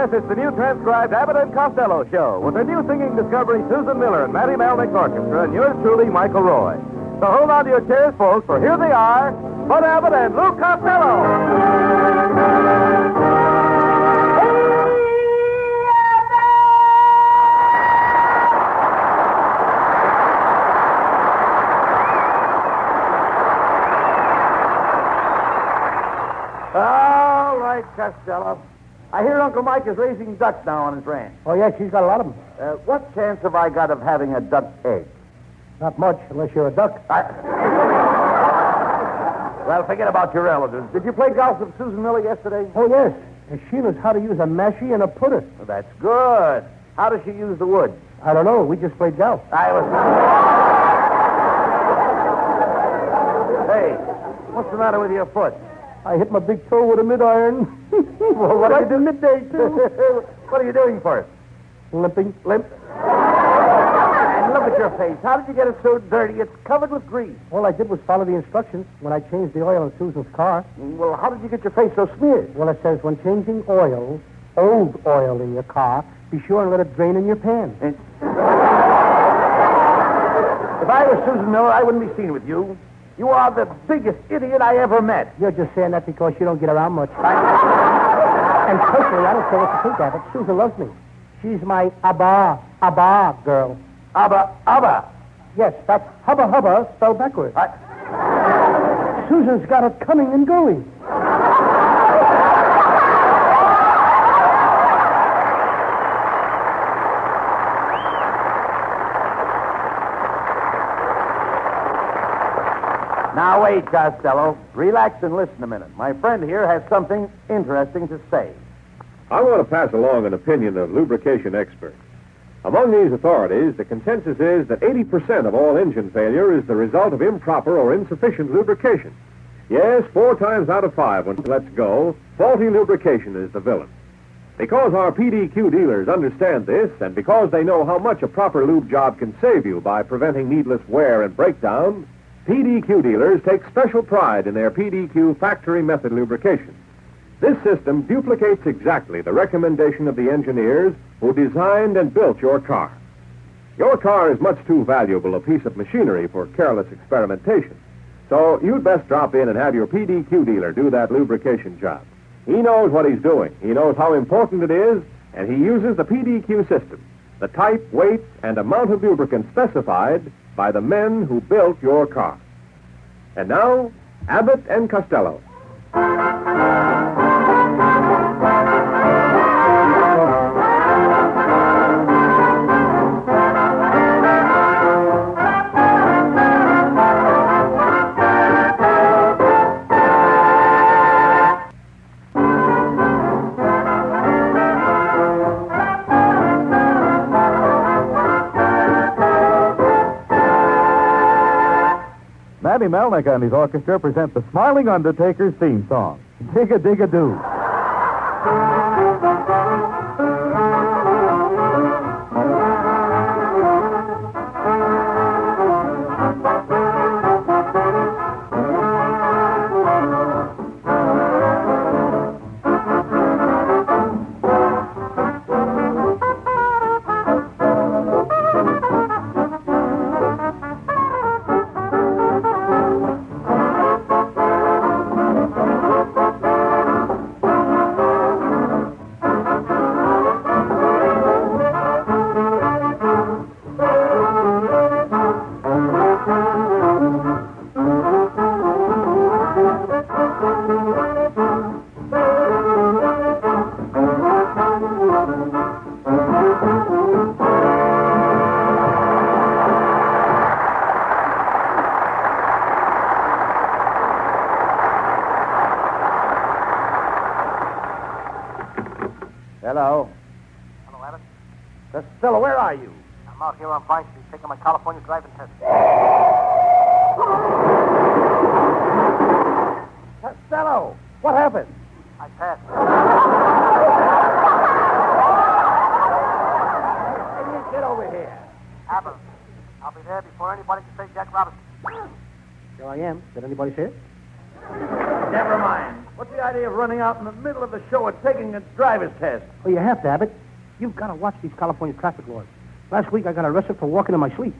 Yes, it's the new transcribed Abbott and Costello show with the new singing discovery Susan Miller and Matty Melnick's orchestra and yours truly, Michael Roy. So hold on to your chairs, folks, for here they are, Bud Abbott and Lou Costello. All right, Costello. I hear Uncle Mike is raising ducks now on his ranch. Oh, yes, she's got a lot of them. What chance have I got of having a duck egg? Not much, unless you're a duck. Well, forget about your relatives. Did you play golf with Susan Miller yesterday? Oh, yes. And she knows how to use a mashie and a putter. Well, that's good. How does she use the wood? I don't know. We just played golf. Hey, what's the matter with your foot? I hit my big toe with a mid-iron. Well, what right are you doing? midday, too. What are you doing first? Limping. Limp. And look at your face. How did you get it so dirty? It's covered with grease. All I did was follow the instructions when I changed the oil in Susan's car. Well, how did you get your face so smeared? Well, it says when changing oil, old oil in your car, be sure and let it drain in your pan. If I was Susan Miller, I wouldn't be seen with you. You are the biggest idiot I ever met. You're just saying that because you don't get around much. And personally, I don't care what you think of it. Susan loves me. She's my Abba girl. Abba. Yes, that's hubba spelled backwards. Susan's got it coming and going. Now, wait, Costello. Relax and listen a minute. My friend here has something interesting to say. I want to pass along an opinion of lubrication experts. Among these authorities, the consensus is that 80% of all engine failure is the result of improper or insufficient lubrication. Yes, 4 times out of 5 when it lets go, faulty lubrication is the villain. Because our PDQ dealers understand this, and because they know how much a proper lube job can save you by preventing needless wear and breakdown, PDQ dealers take special pride in their PDQ factory method lubrication. This system duplicates exactly the recommendation of the engineers who designed and built your car. Your car is much too valuable a piece of machinery for careless experimentation. So you'd best drop in and have your PDQ dealer do that lubrication job. He knows what he's doing. He knows how important it is, and he uses the PDQ system, the type, weight, and amount of lubricant specified by the men who built your car. And now, Abbott and Costello. Matty Melnick and his orchestra present the Smiling Undertaker's theme song, Dig-a-Dig-a-Doo. Hello. Hello, Abbott. Costello, where are you? I'm out here on Vine Street taking my California driving test. Costello, what happened? I passed. Get over here. Abbott, I'll be there before anybody can say Jack Robinson. Here I am. Did anybody say it? Never mind. What's the idea of running out in the middle of the show and taking a driver's test? Oh, you have to, Abbott. You've got to watch these California traffic laws. Last week I got arrested for walking in my sleep.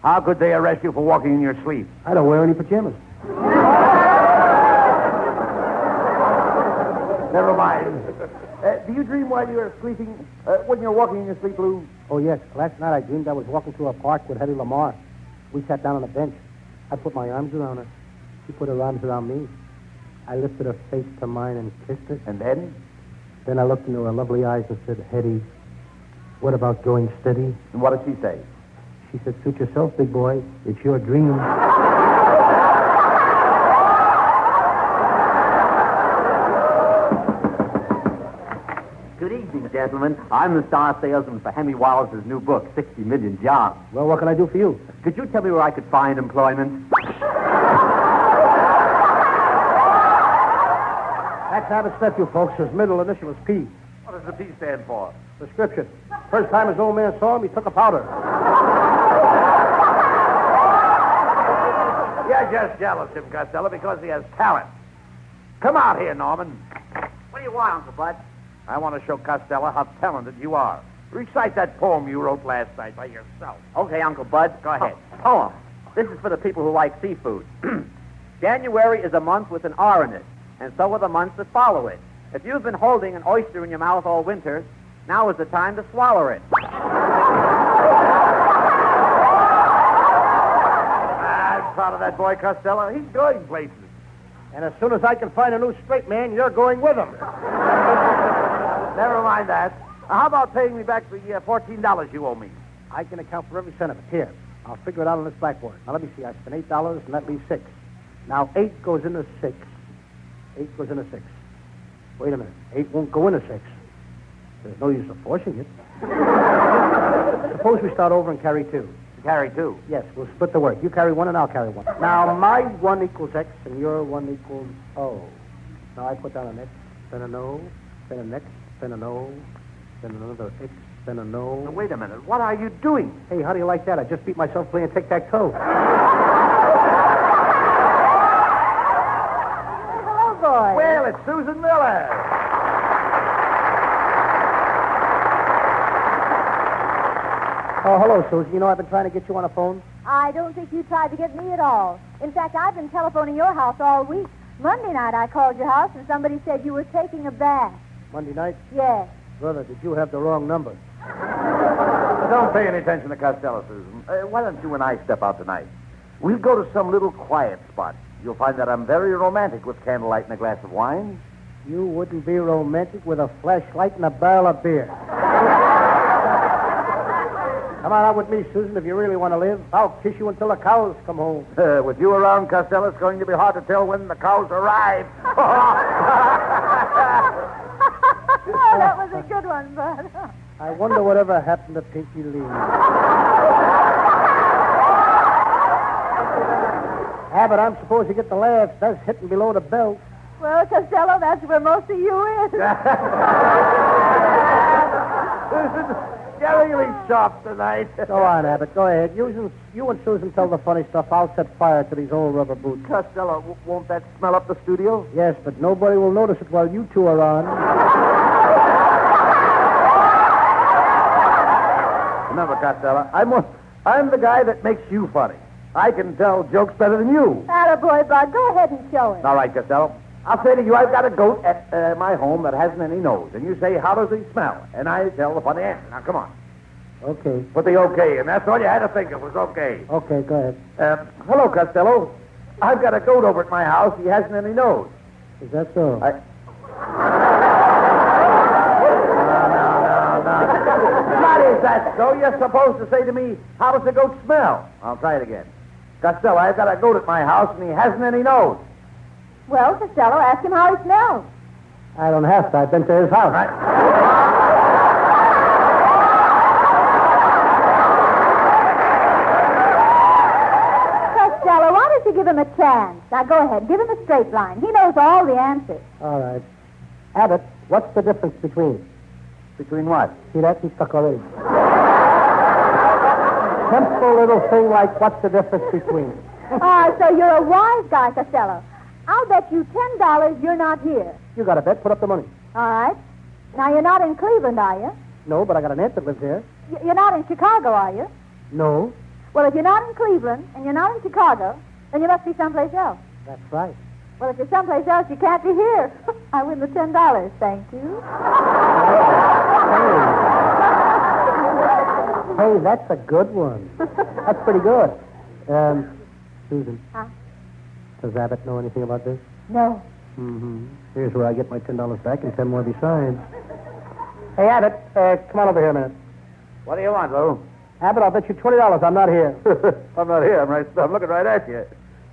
How could they arrest you for walking in your sleep? I don't wear any pajamas. Never mind. Do you dream while you're sleeping, when you're walking in your sleep, Lou? Oh, yes. Last night I dreamed I was walking through a park with Hedy Lamarr. We sat down on a bench. I put my arms around her. She put her arms around me. I lifted her face to mine and kissed her. And then? Then I looked into her lovely eyes and said, Hetty, what about going steady? And what did she say? She said, suit yourself, big boy. It's your dream. Good evening, gentlemen. I'm the star salesman for Henry Wallace's new book, 60 Million Jobs. Well, what can I do for you? Could you tell me where I could find employment? That's Abbott's nephew, folks. His middle initial is P. What does the P stand for? Prescription. First time his old man saw him, he took a powder. You're just jealous, Tim Costello, because he has talent. Come out here, Norman. What do you want, Uncle Bud? I want to show Costello how talented you are. Recite that poem you wrote last night by yourself. Okay, Uncle Bud. Go ahead. Poem. This is for the people who like seafood. January is a month with an R in it, and so are the months that follow it. If you've been holding an oyster in your mouth all winter, now is the time to swallow it. I'm proud of that boy, Costello. He's going places. And as soon as I can find a new straight man, you're going with him. Never mind that. How about paying me back the $14 you owe me? I can account for every cent of it. Here, I'll figure it out on this blackboard. Now, let me see. I spent $8, and that leaves 6. Now, 8 goes into 6. 8 goes into 6. Wait a minute. 8 won't go into 6. There's no use of forcing it. Suppose we start over and carry 2. Carry 2. Yes, we'll split the work. You carry 1 and I'll carry 1. Now, my 1 equals X and your 1 equals O. Now, I put down an X, then an O, then an X, then an O, then another X, then an O. Now, wait a minute. What are you doing? Hey, how do you like that? I just beat myself playing tic-tac-toe. Hello, boy. Well, it's Susan Miller. Oh, hello, Susan. You know, I've been trying to get you on the phone. I don't think you tried to get me at all. In fact, I've been telephoning your house all week. Monday night I called your house and somebody said you were taking a bath. Monday night? Yes. Brother, did you have the wrong number? Don't pay any attention to Costello, Susan. Why don't you and I step out tonight? We'll go to some little quiet spot. You'll find that I'm very romantic with candlelight and a glass of wine. You wouldn't be romantic with a flashlight and a barrel of beer. Come on out with me, Susan, if you really want to live. I'll kiss you until the cows come home. With you around, Costello, it's going to be hard to tell when the cows arrive. Oh, that was a good one, Bud. I wonder whatever happened to Pinky Lee. Abbott, I'm supposed to get the laughs. That's hitting below the belt. Well, Costello, that's where most of you is. You're really sharp tonight. Go on, Abbott. Go ahead. You and Susan tell the funny stuff. I'll set fire to these old rubber boots. Costello, won't that smell up the studio? Yes, but nobody will notice it while you two are on. Remember, Costello, I'm the guy that makes you funny. I can tell jokes better than you. Attaboy, Bud. Go ahead and show him. All right, Costello. I'll say to you, I've got a goat at my home that hasn't any nose. And you say, how does he smell? And I tell the funny answer. Now, come on. Okay. Put the okay in. That's all you had to think of was okay. Okay, go ahead. Hello, Costello. I've got a goat over at my house. He hasn't any nose. Is that so? No. Not is that so? You're supposed to say to me, how does the goat smell? I'll try it again. Costello, I've got a goat at my house, and he hasn't any nose. Well, Costello, ask him how he smells. I don't have to. I've been to his house. Right. Costello, why don't you give him a chance? Now, go ahead. Give him a straight line. He knows all the answers. All right. Abbott, what's the difference between? Between what? See that? He's stuck already. Simple little thing like what's the difference between? So you're a wise guy, Costello. I'll bet you $10 you're not here. You got a bet. Put up the money. All right. Now, you're not in Cleveland, are you? No, but I got an aunt that lives there. You're not in Chicago, are you? No. Well, if you're not in Cleveland and you're not in Chicago, then you must be someplace else. That's right. Well, if you're someplace else, you can't be here. I win the $10. Thank you. Hey, that's a good one. That's pretty good. Susan. Huh? Does Abbott know anything about this? No. Mm-hmm. Here's where I get my $10 back and 10 more besides. Hey, Abbott, come on over here a minute. What do you want, Lou? Abbott, I'll bet you $20 I'm not here. I'm not here. I'm looking right at you.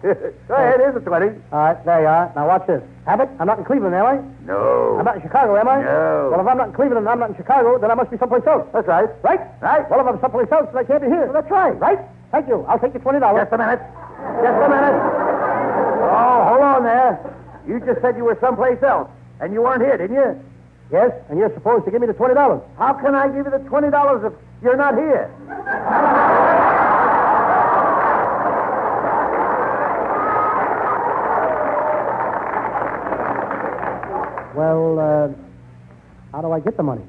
Go ahead, here's the 20. All right, there you are. Now watch this. Abbott, I'm not in Cleveland, am I? No. I'm not in Chicago, am I? No. Well, if I'm not in Cleveland and I'm not in Chicago, then I must be someplace else. That's right. Right? Right. Well, if I'm someplace else, then I can't be here. Well, that's right. Right? Thank you. I'll take your $20. Just a minute. Just a minute. Oh, hold on there. You just said you were someplace else, and you weren't here, didn't you? Yes, and you're supposed to give me the $20. How can I give you the $20 if you're not here? Well, how do I get the money?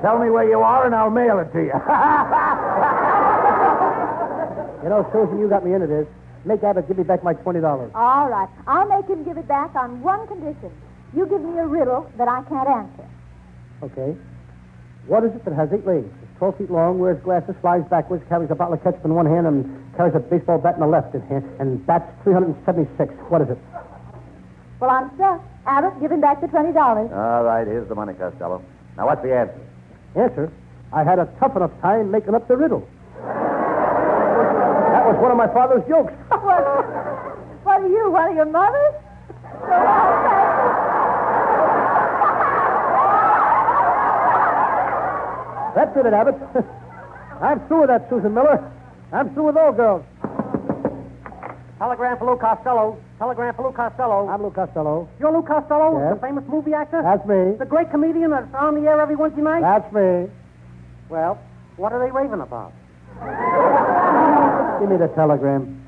Tell me where you are, and I'll mail it to you. You know, Susan, you got me into this. Make Abbott give me back my $20. All right. I'll make him give it back on one condition. You give me a riddle that I can't answer. Okay. What is it that has 8 legs? It's 12 feet long, wears glasses, flies backwards, carries a bottle of ketchup in one hand, and carries a baseball bat in the left hand, and bats 376. What is it? Well, I'm stuck. Abbott, give him back the $20. All right, here's the money, Costello. Now, what's the answer? Answer? I had a tough enough time making up the riddle. That was one of my father's jokes. What are you, one of your mothers? That did it, Abbott. I'm through with that, Susan Miller. I'm through with all girls. Telegram for Lou Costello. Telegram for Lou Costello. I'm Lou Costello. You're Lou Costello, Yes. the famous movie actor? That's me. The great comedian that's on the air every Wednesday night? That's me. Well, what are they raving about? Give me the telegram.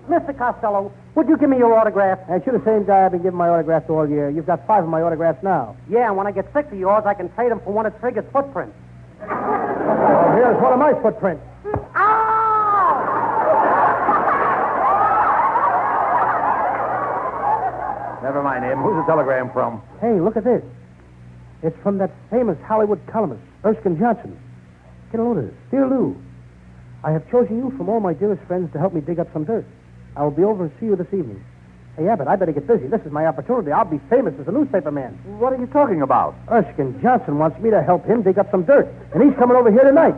Mr. Costello, would you give me your autograph? And you're the same guy I've been giving my autographs to all year. You've got 5 of my autographs now. Yeah, and when I get 6 of yours, I can trade them for one of Trigger's footprints. Well, here's one of my footprints. Never mind him. Who's the telegram from? Hey, look at this. It's from that famous Hollywood columnist, Erskine Johnson. Get a load of this. Dear Lou, I have chosen you from all my dearest friends to help me dig up some dirt. I will be over and see you this evening. Hey, Abbott, I better get busy. This is my opportunity. I'll be famous as a newspaper man. What are you talking about? Erskine Johnson wants me to help him dig up some dirt, and he's coming over here tonight.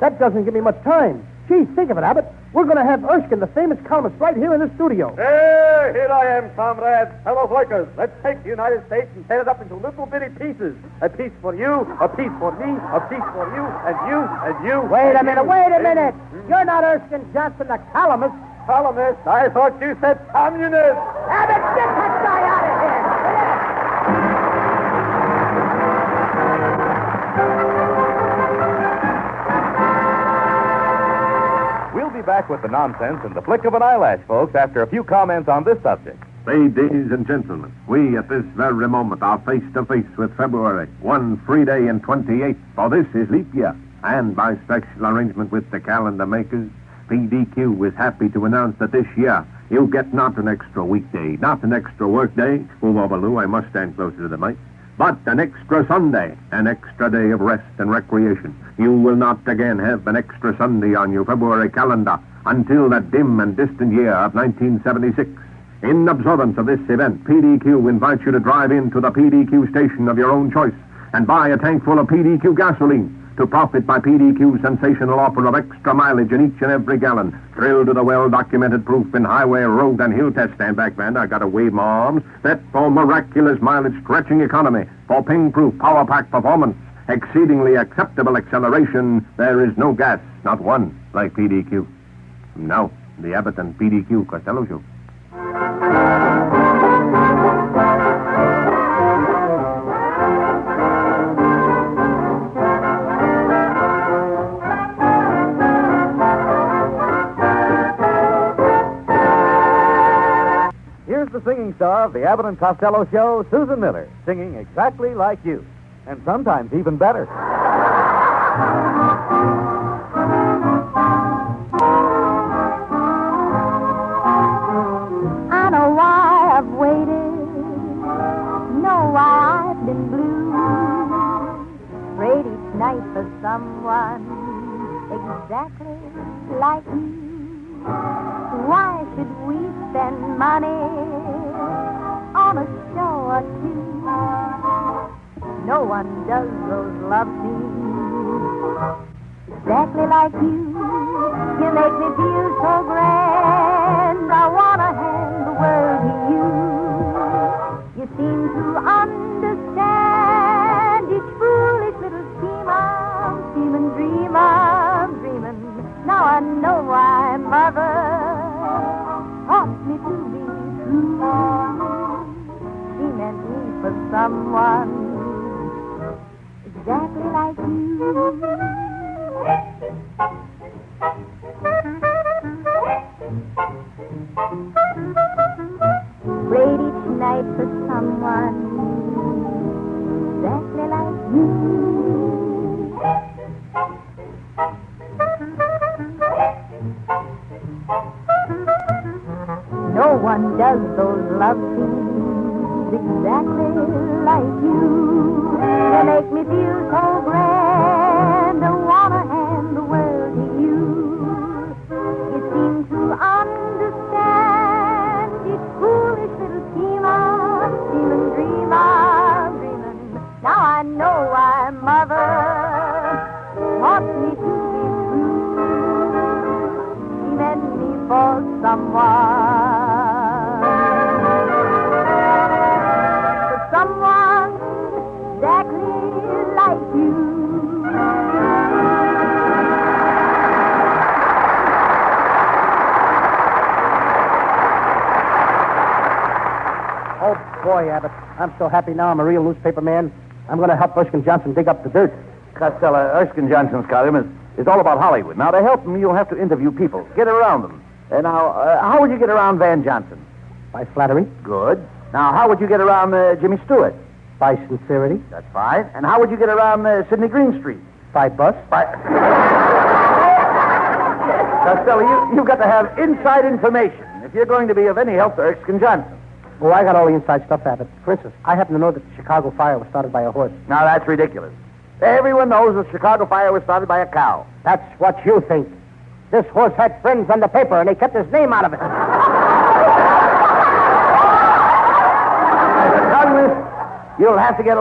That doesn't give me much time. Gee, think of it, Abbott. We're going to have Erskine, the famous columnist, right here in the studio. Hey, here I am, comrades, fellow workers. Let's take the United States and tear it up into little bitty pieces. A piece for you, a piece for me, a piece for you, and you, and you. Wait a minute. You're not Erskine Johnson, the columnist. Columnist, I thought you said communist. Abbott, get that guy out of here. We'll be back with the nonsense in the flick of an eyelash, folks, after a few comments on this subject. Ladies and gentlemen, we at this very moment are face to face with February, one free day in 28, for this is leap year. And by special arrangement with the calendar makers, PDQ is happy to announce that this year you get not an extra weekday, not an extra work day. Move over, Lou, I must stand closer to the mic. But an extra Sunday, an extra day of rest and recreation. You will not again have an extra Sunday on your February calendar until that dim and distant year of 1976. In observance of this event, PDQ invites you to drive into the PDQ station of your own choice and buy a tank full of PDQ gasoline to profit by PDQ's sensational offer of extra mileage in each and every gallon. Thrill to the well-documented proof in highway, road, and hill test. Stand back, Band. I gotta wave my arms. That for miraculous mileage-stretching economy, for ping-proof power-pack performance, exceedingly acceptable acceleration, there is no gas, not one, like PDQ. Now, the Abbott and PDQ Costello Show. star of the Abbott and Costello show, Susan Miller, singing exactly like you, and sometimes even better. I know why I've waited, know why I've been blue. Prayed each night for someone exactly like you. Why should we spend money on a show or two? No one does those love scenes exactly like you. You make me feel so grand. I want to hand the world to you. You seem to understand each foolish little scheme I'm scheming, dreaming. Now I know why Mother taught me to be true. She meant me for someone exactly like you. Prayed each night for someone exactly like you. No one does those love scenes exactly like you. They make me feel so grand. I want to hand the world to you. You seem to understand each foolish little scheme I'm scheming, dreaming. Now I know why Mother taught me to be true. She meant me for someone exactly like you. Oh, boy, Abbott. I'm so happy now I'm a real newspaper man. I'm going to help Erskine Johnson dig up the dirt. Costello, Erskine Johnson's column is all about Hollywood. Now, to help him, you'll have to interview people. Get around them. Now, how would you get around Van Johnson? By flattery. Good. Now, how would you get around Jimmy Stewart? By sincerity. That's fine. And how would you get around Sidney Greenstreet? By bus. Costello, you've got to have inside information if you're going to be of any help to Erskine Johnson. Oh, I got all the inside stuff, Abbott. For instance, I happen to know that the Chicago fire was started by a horse. Now, that's ridiculous. Everyone knows the Chicago fire was started by a cow. That's what you think. This horse had friends on the paper, and they kept his name out of it. You'll have to get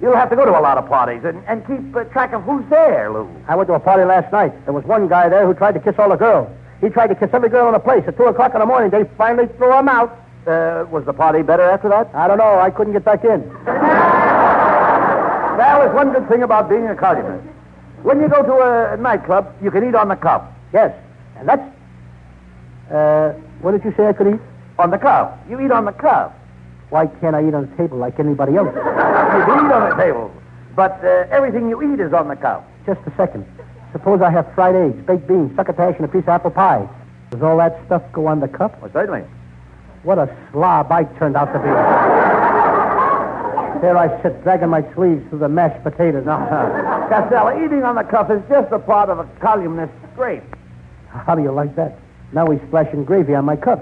you'll have to go to a lot of parties and keep track of who's there, Lou. I went to a party last night. There was one guy there who tried to kiss all the girls. He tried to kiss every girl in the place. At 2 o'clock in the morning, they finally threw him out. Was the party better after that? I don't know. I couldn't get back in. Well, there's one good thing about being a cartoonist. When you go to a nightclub, you can eat on the cuff. Yes. And that's... what did you say I could eat? On the cuff. You eat on the cuff. Why can't I eat on the table like anybody else? You can eat on the table, but everything you eat is on the cuff. Just a second. Suppose I have fried eggs, baked beans, succotash, and a piece of apple pie. Does all that stuff go on the cup? Well, certainly. What a slob I turned out to be. There I sit, dragging my sleeves through the mashed potatoes. Costello, eating on the cuff is just a part of a columnist's grape. How do you like that? Now he's splashing gravy on my cup.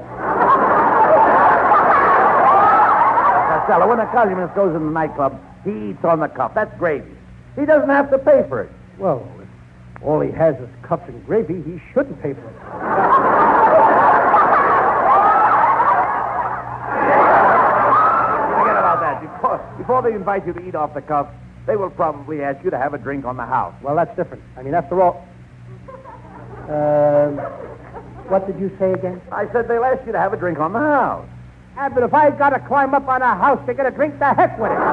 Costello, when a columnist goes in the nightclub, he eats on the cuff. That's gravy. He doesn't have to pay for it. Well, if all he has is cups and gravy, he shouldn't pay for it. Forget about that. Before they invite you to eat off the cuff, they will probably ask you to have a drink on the house. Well, that's different. I mean, after all... what did you say again? I said they'll ask you to have a drink on the house. Yeah, but if I got to climb up on a house to get a drink, the heck with it. When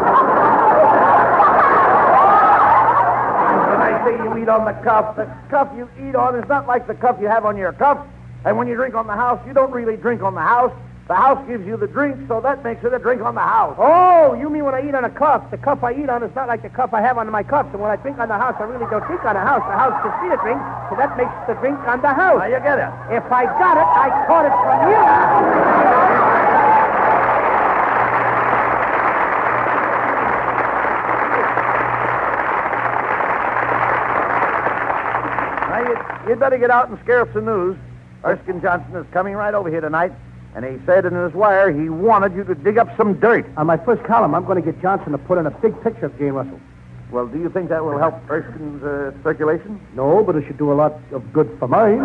I say you eat on the cuff you eat on is not like the cuff you have on your cuff. And when you drink on the house, you don't really drink on the house. The house gives you the drink, so that makes it a drink on the house. Oh, you mean when I eat on a cup? The cup I eat on is not like the cup I have on my cups. And when I drink on the house, I really don't drink on the house. The house gives me the drink, so that makes the drink on the house. Now you get it. If I got it, I caught it from you. you'd better get out and scare up some news. Erskine Johnson is coming right over here tonight, and he said in his wire he wanted you to dig up some dirt. On my first column, I'm going to get Johnson to put in a big picture of Jane Russell. Well, do you think that will help Erskine's circulation? No, but it should do a lot of good for mine.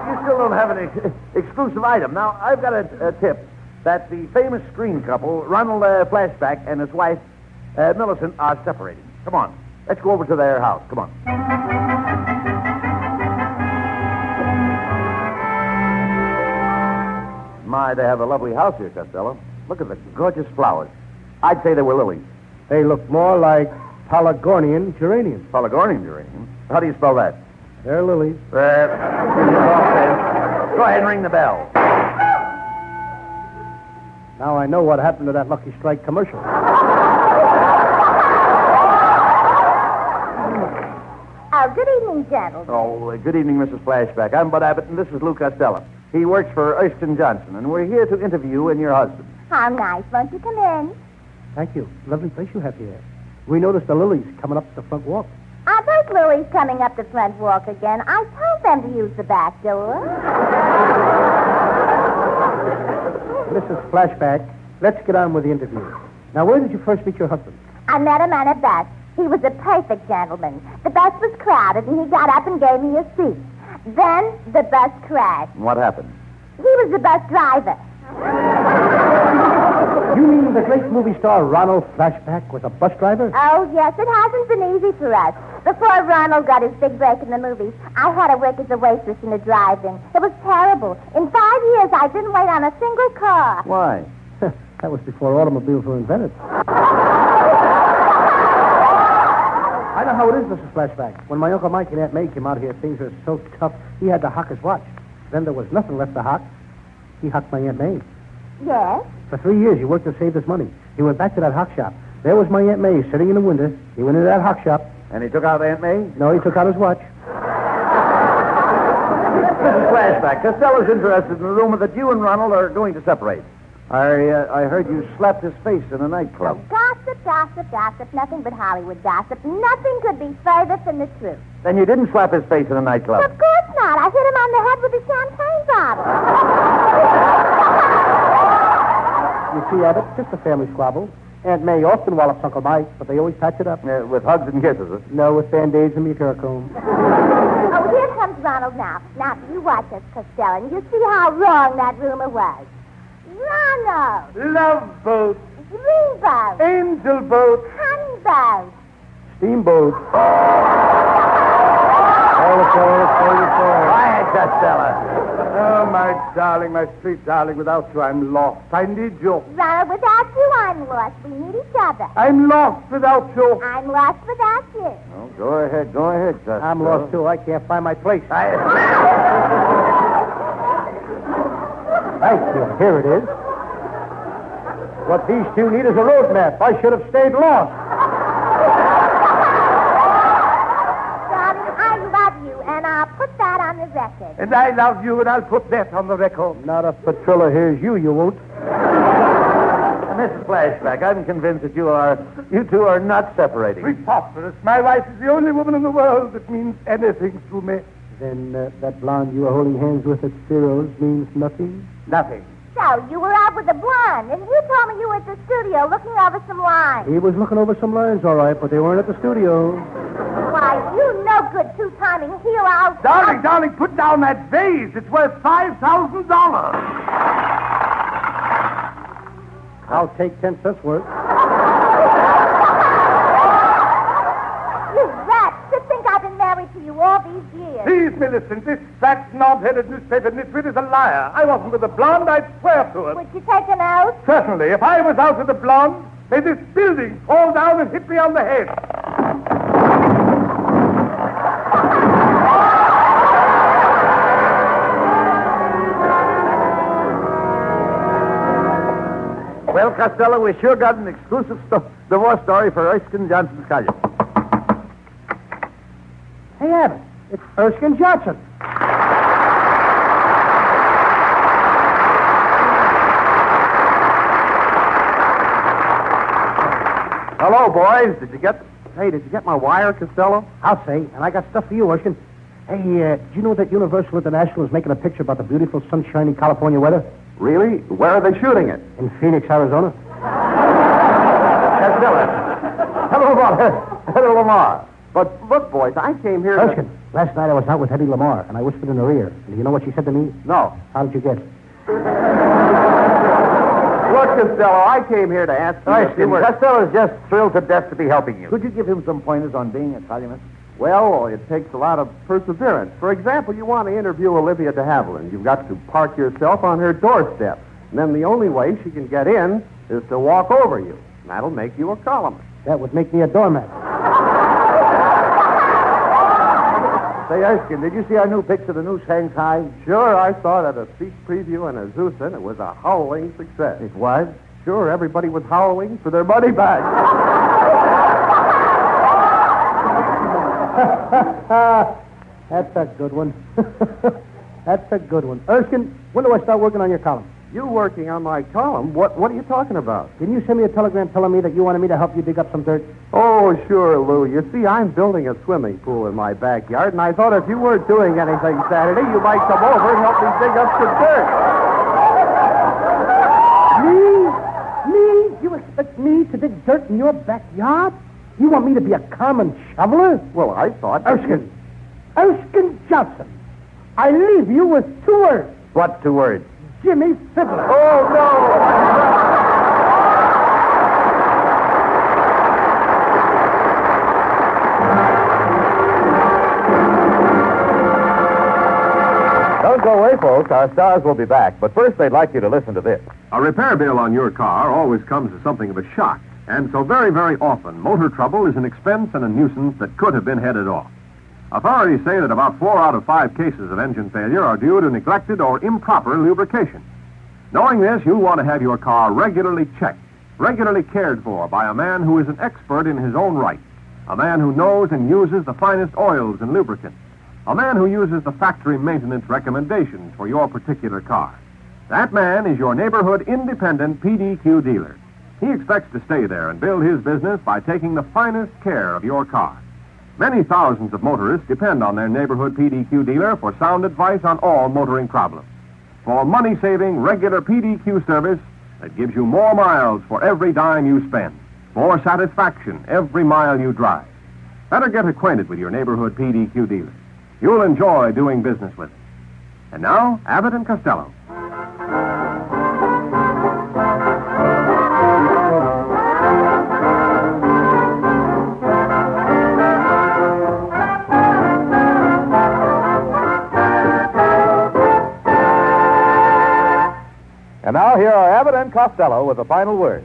You still don't have an exclusive item. Now, I've got a tip that the famous screen couple, Ronald Flashback and his wife, Millicent, are separating. Come on. Let's go over to their house. Come on. My, they have a lovely house here, Costello. Look at the gorgeous flowers. I'd say they were lilies. They look more like Pelargonian geraniums. Pelargonian geranium? How do you spell that? They're lilies. Go ahead and ring the bell. Now I know what happened to that Lucky Strike commercial. Oh, good evening, gentlemen. Oh, good evening, Mrs. Flashback. I'm Bud Abbott, and this is Lou Costello. He works for Erskine Johnson, and we're here to interview you and your husband. How nice. Won't you come in? Thank you. Lovely place you have here. We noticed the lilies coming up the front walk. Are those lilies coming up the front walk again? I told them to use the back door. Mrs. Flashback, let's get on with the interview. Now, where did you first meet your husband? I met him on a bus. He was a perfect gentleman. The bus was crowded, and he got up and gave me a seat. Then the bus crashed. What happened? He was the bus driver. You mean the great movie star Ronald Flashback was a bus driver? Oh, yes, it hasn't been easy for us. Before Ronald got his big break in the movies, I had to work as a waitress in a drive-in. It was terrible. In 5 years, I didn't wait on a single car. Why? That was before automobiles were invented. I know how it is, Mrs. Flashback. When my Uncle Mike and Aunt May came out here, things were so tough, he had to hock his watch. Then there was nothing left to hock. He hocked my Aunt May. Yes? For 3 years, he worked to save his money. He went back to that hock shop. There was my Aunt May sitting in the window. He went into that hock shop. And he took out Aunt May? No, he took out his watch. Mrs. Flashback, Costello's interested in the rumor that you and Ronald are going to separate. I heard you slapped his face in a nightclub. Gossip, gossip, gossip. Nothing but Hollywood gossip. Nothing could be further from the truth. Then you didn't slap his face in a nightclub. Of course not. I hit him on the head with a champagne bottle. You see, Abbott, just a family squabble. Aunt May often wallops Uncle Mike, but they always patch it up. With hugs and kisses, huh? No, with Band-Aids and Mucura comb. Oh, here comes Ronald now. Now, you watch us, Costello, and you see how wrong that rumor was. Ronald! Love boat, Dreamboat! angel boat, Honeyboat! Steamboat. Quiet, Costello. Oh, my darling, my sweet darling, without you, I'm lost. I need you. Ronald, without you, I'm lost. We need each other. I'm lost without you. I'm lost without you. Oh, go ahead, Costello. I'm lost, too. I can't find my place. Thank you. Here it is. What these two need is a road map. I should have stayed lost. Darling, I love you, and I'll put that on the record. And I love you, and I'll put that on the record. Not if Petrilla hears you, you won't. Mrs. Flashback, I'm convinced that you two are not separating. Preposterous. My wife is the only woman in the world that means anything to me. Then that blonde you were holding hands with at Ciro's means nothing? Nothing. So, you were out with the blonde, and you told me you were at the studio looking over some lines. He was looking over some lines, all right, but they weren't at the studio. Why, you no good two-timing hero. Darling, put down that vase. It's worth $5,000. I'll take 10 cents worth. You rat. To think I've been married to you all these years. Please, Millicent, this fat, knob-headed newspaper nitwit is a liar. I wasn't with the blonde, I'd swear to it. Would you take an oath? Certainly. If I was out with the blonde, may this building fall down and hit me on the head. Well, Costello, we sure got an exclusive divorce story for Erskine Johnson's column. Hey, Abbott, it's Erskine Johnson. Hello, boys. Did you get Hey, did you get my wire, Costello? I'll say, and I got stuff for you, Erskine. Hey, did you know that Universal International is making a picture about the beautiful, sunshiny California weather? Really? Where are they shooting it? In Phoenix, Arizona. Costello. Hello, Lamar. Hello, Lamar. But look, boys, I came here Erskine, last night I was out with Hedy Lamarr, and I whispered in her ear. And you know what she said to me? No. How did you guess? Look, Costello, I came here to ask you... Erskine, Costello's just thrilled to death to be helping you. Could you give him some pointers on being a columnist? Well, it takes a lot of perseverance. For example, you want to interview Olivia de Havilland. You've got to park yourself on her doorstep. And then the only way she can get in is to walk over you. And that'll make you a columnist. That would make me a doormat. Say, Erskine, did you see our new picture, the new Shanghai? Sure, I saw it at a speech preview in Azusa, and it was a howling success. It was? Sure, everybody was howling for their money back. That's a good one. That's a good one. Erskine, when do I start working on your column? You working on my column? What are you talking about? Didn't you send me a telegram telling me that you wanted me to help you dig up some dirt? Oh, sure, Lou. You see, I'm building a swimming pool in my backyard, and I thought if you weren't doing anything Saturday, you might come over and help me dig up some dirt. Me? You expect me to dig dirt in your backyard? You want me to be a common shoveler? Well, I thought... Erskine Johnson, I leave you with 2 words. What 2 words? Jimmy Fiddler. Oh, no! Don't go away, folks. Our stars will be back. But first, they'd like you to listen to this. A repair bill on your car always comes as something of a shock. And so very, very often, motor trouble is an expense and a nuisance that could have been headed off. Authorities say that about 4 out of 5 cases of engine failure are due to neglected or improper lubrication. Knowing this, you'll want to have your car regularly checked, regularly cared for by a man who is an expert in his own right, a man who knows and uses the finest oils and lubricants, a man who uses the factory maintenance recommendations for your particular car. That man is your neighborhood independent PDQ dealer. He expects to stay there and build his business by taking the finest care of your car. Many thousands of motorists depend on their neighborhood PDQ dealer for sound advice on all motoring problems. For money-saving, regular PDQ service that gives you more miles for every dime you spend, more satisfaction every mile you drive. Better get acquainted with your neighborhood PDQ dealer. You'll enjoy doing business with it. And now, Abbott and Costello. And now, here are Abbott and Costello with the final word.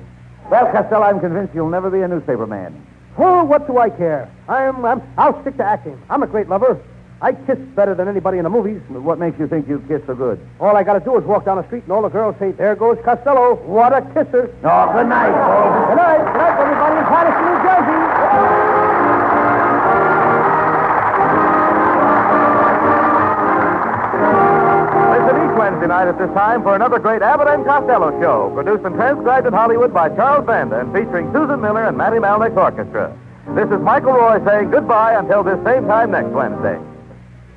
Well, Costello, I'm convinced you'll never be a newspaper man. Oh, what do I care? I'll stick to acting. I'm a great lover. I kiss better than anybody in the movies. But what makes you think you kiss so good? All I got to do is walk down the street and all the girls say, "There goes Costello. What a kisser." Oh, good night, folks. Good night. Good night, everybody in Patterson, New Jersey. Wednesday night at this time for another great Abbott and Costello show, produced and transcribed in Hollywood by Charles Banda and featuring Susan Miller and Matty Malnick's orchestra. This is Michael Roy saying goodbye until this same time next Wednesday.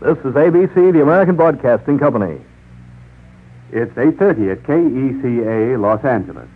This is ABC, the American Broadcasting Company. It's 8:30 at KECA, Los Angeles.